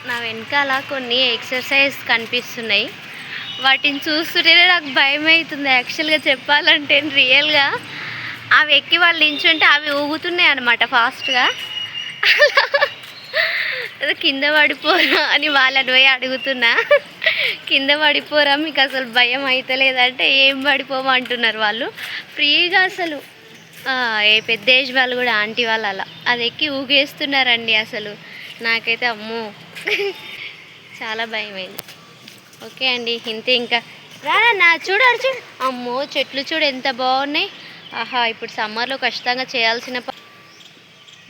నా వెనకాల కొన్ని ఎక్సర్సైజ్ కనిపిస్తున్నాయి. వాటిని చూస్తుంటేనే నాకు భయం అవుతుంది యాక్చువల్గా చెప్పాలంటే. రియల్గా అవి ఎక్కి వాళ్ళు నించుంటే అవి ఊగుతున్నాయి అన్నమాట ఫాస్ట్గా. కింద పడిపోరా అని వాళ్ళని పోయి అడుగుతున్నా. కింద పడిపోరా, మీకు అసలు భయం అవుతలేదంటే ఏం పడిపోమంటున్నారు వాళ్ళు ఫ్రీగా. అసలు ఏ పెద్ద ఏజ్ వాళ్ళు కూడా, ఆంటీ వాళ్ళు అలా అది ఎక్కి ఊగేస్తున్నారండి. అసలు నాకైతే అమ్మో చాలా భయమైంది. ఓకే అండి, ఇంతే. ఇంకా రానా నా చూడు అమ్మో చెట్లు చూడు ఎంత బాగున్నాయి. ఆహా, ఇప్పుడు సమ్మర్లో ఖచ్చితంగా చేయాల్సిన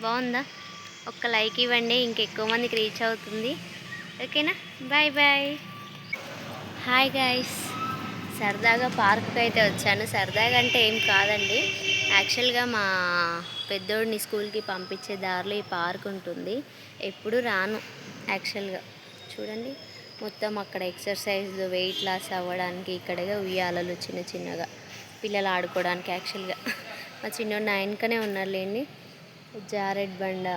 బాగుందా? ఒక్క లైక్ ఇవ్వండి, ఇంకెక్కువ మందికి రీచ్ అవుతుంది. ఓకేనా? Bye bye. హాయ్ గైస్, సరదాగా పార్క్కి అయితే వచ్చాను. సరదాగా అంటే ఏం కాదండి, యాక్చువల్గా మా పెద్దోడిని స్కూల్కి పంపించే దారిలో ఈ పార్క్ ఉంటుంది. ఎప్పుడు రాను యాక్చువల్గా. చూడండి మొత్తం అక్కడ ఎక్సర్సైజ్లు, వెయిట్ లాస్ అవ్వడానికి ఇక్కడగా ఉయ్యాలలు చిన్న చిన్నగా పిల్లలు ఆడుకోవడానికి. యాక్చువల్గా మా చిన్నోడు నా వెనకనే ఉన్నారులేండి. జారెడ్ బండ,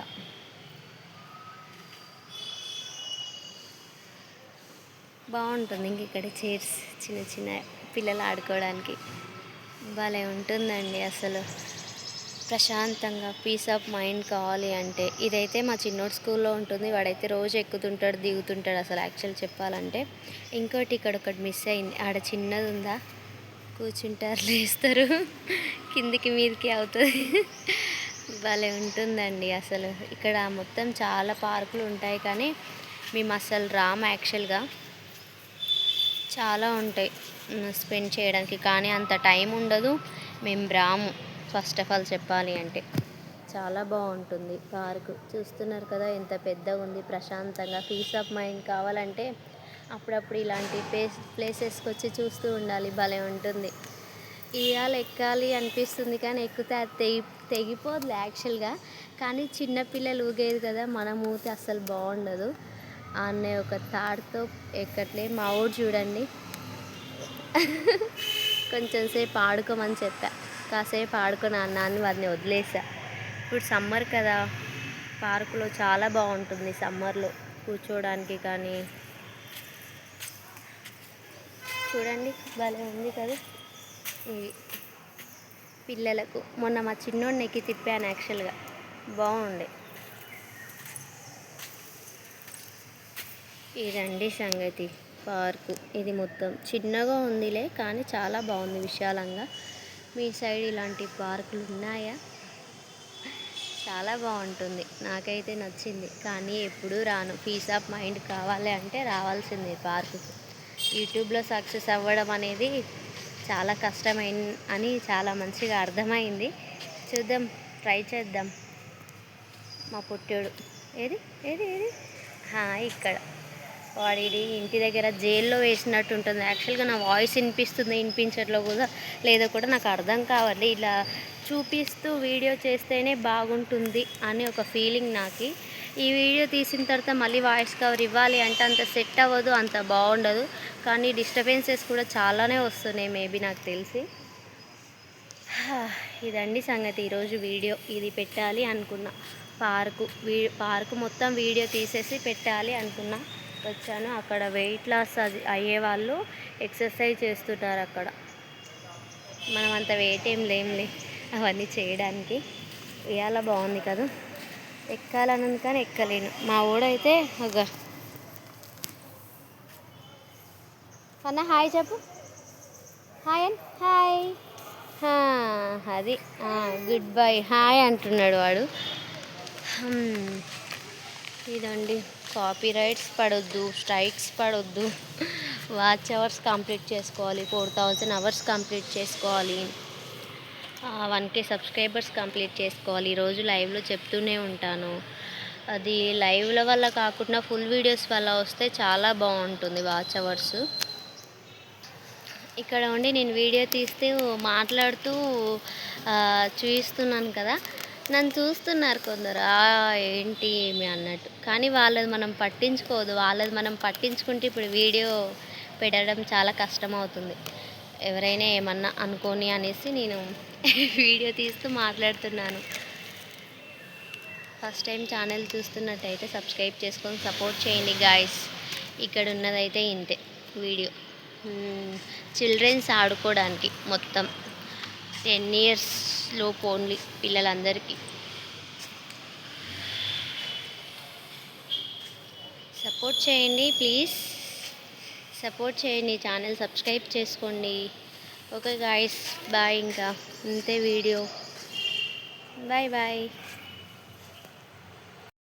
బాగుంటుంది. ఇంక ఇక్కడ చైర్స్ చిన్న చిన్న పిల్లలు ఆడుకోవడానికి భలే ఉంటుందండి. అసలు ప్రశాంతంగా పీస్ ఆఫ్ మైండ్ కావాలి అంటే ఇదైతే మా చిన్నోడు స్కూల్లో ఉంటుంది. వాడైతే రోజు ఎక్కుతుంటాడు దిగుతుంటాడు అసలు యాక్చువల్ చెప్పాలంటే. ఇంకోటి ఇక్కడ ఒకటి మిస్ అయింది, ఆడ చిన్నది ఉందా, కూర్చుంటారు లేస్తారు కిందికి మీదికి అవుతుంది. భలే ఉంటుందండి అసలు. ఇక్కడ మొత్తం చాలా పార్కులు ఉంటాయి కానీ మేము అసలు రాము యాక్చువల్గా. చాలా ఉంటాయి స్పెండ్ చేయడానికి కానీ అంత టైం ఉండదు, మేము రాము. ఫస్ట్ ఆఫ్ ఆల్ చెప్పాలి అంటే చాలా బాగుంటుంది పార్కు. చూస్తున్నారు కదా ఎంత పెద్దగా ఉంది, ప్రశాంతంగా పీస్ ఆఫ్ మైండ్ కావాలంటే అప్పుడప్పుడు ఇలాంటి ప్లేసెస్కి వచ్చి చూస్తూ ఉండాలి. భలే ఉంటుంది. ఇవాళ ఎక్కాలి అనిపిస్తుంది కానీ ఎక్కితే అది తెగిపోదు యాక్చువల్గా. కానీ చిన్నపిల్లలు ఊగేది కదా, మనం ఊగితే అస్సలు బాగుండదు. అన్నే ఒక తాడుతో ఎక్కట్లే. మా ఊరు చూడండి, కొంచెం సేపు ఆడుకోమని చెప్పా, కాసేపు ఆడుకొని అన్నాన్ని వారిని వదిలేసా. ఇప్పుడు సమ్మర్ కదా, పార్కులో చాలా బాగుంటుంది సమ్మర్లో కూర్చోడానికి కానీ. చూడండి భలే ఉంది కదా. ఇవి పిల్లలకు మొన్న మా చిన్నోడిని ఎక్కి తిప్పాను యాక్చువల్గా, బాగుండే. ఇదండి సంగతి పార్కు. ఇది మొత్తం చిన్నగా ఉందిలే కానీ చాలా బాగుంది విశాలంగా. మీ సైడ్ ఇలాంటి పార్కులు ఉన్నాయా? చాలా బాగుంటుంది, నాకైతే నచ్చింది. కానీ ఎప్పుడూ రాను, పీస్ ఆఫ్ మైండ్ కావాలి అంటే రావాల్సిందే పార్కుకి. యూట్యూబ్లో సక్సెస్ అవ్వడం అనేది చాలా కష్టమైన అని చాలా మంచిగా అర్థమైంది. చూద్దాం, ట్రై చేద్దాం. మా పుట్టాడు ఏది ఏది ఏది ఇక్కడ వాడి ఇంటి దగ్గర జైల్లో వేసినట్టు ఉంటుంది. యాక్చువల్గా నా వాయిస్ వినిపిస్తుంది వినిపించట్లో కూడా లేదో కూడా నాకు అర్థం కావాలి. ఇలా చూపిస్తూ వీడియో చేస్తేనే బాగుంటుంది అని ఒక ఫీలింగ్ నాకు. ఈ వీడియో తీసిన తర్వాత మళ్ళీ వాయిస్ కవర్ ఇవ్వాలి అంటే అంత సెట్ అవ్వదు, అంత బాగుండదు. కానీ డిస్టర్బెన్సెస్ కూడా చాలానే వస్తున్నాయి మేబీ నాకు తెలిసి. ఇదండి సంగతి. ఈరోజు వీడియో ఇది పెట్టాలి అనుకున్నా. పార్కు మొత్తం వీడియో తీసేసి పెట్టాలి అనుకున్నా. వచ్చాను, అక్కడ వెయిట్ లాస్ అది అయ్యేవాళ్ళు ఎక్సర్సైజ్ చేస్తుంటారు అక్కడ. మనం అంత వెయిట్ ఏం లేంలే అవన్నీ చేయడానికి. ఇవాళ బాగుంది కదా, ఎక్కాలని కానీ ఎక్కలేను. మా ఊడైతే ఒక అన్న హాయ్ చెప్పు, హాయ్ అండ్ హాయ్. అది గుడ్ బై హాయ్ అంటున్నాడు వాడు. ఇదండి, కాపీ రైట్స్ పడొద్దు, స్ట్రైక్స్ పడొద్దు. వాచ్ అవర్స్ కంప్లీట్ చేసుకోవాలి, 4000 అవర్స్ కంప్లీట్ చేసుకోవాలి, 1K సబ్స్క్రైబర్స్ కంప్లీట్ చేసుకోవాలి. ఈరోజు లైవ్లో చెప్తూనే ఉంటాను. అది లైవ్ల వల్ల కాకుండా ఫుల్ వీడియోస్ వల్ల వస్తే చాలా బాగుంటుంది వాచ్ అవర్స్. ఇక్కడ ఉండి నేను వీడియో తీస్తూ మాట్లాడుతూ చూపిస్తున్నాను కదా, నన్ను చూస్తున్నారు కొందరు ఏంటి ఏమి అన్నట్టు. కానీ వాళ్ళది మనం పట్టించుకోదు, వాళ్ళది మనం పట్టించుకుంటే ఇప్పుడు వీడియో పెట్టడం చాలా కష్టమవుతుంది. ఎవరైనా ఏమన్నా అనుకోని అనేసి నేను వీడియో తీస్తూ మాట్లాడుతున్నాను. ఫస్ట్ టైం ఛానల్ చూస్తున్నట్టయితే సబ్స్క్రైబ్ చేసుకొని సపోర్ట్ చేయండి గాయస్. ఇక్కడ ఉన్నదైతే ఇంతే వీడియో. చిల్డ్రన్స్ ఆడుకోవడానికి మొత్తం 10 years లోపు ఓన్లీ పిల్లలందరికీ. సపోర్ట్ చేయండి ప్లీజ్, సపోర్ట్ చేయండి, ఛానల్ సబ్స్క్రైబ్ చేసుకోండి. Okay guys, bye. ఇంకా ఇంతే వీడియో. Bye bye.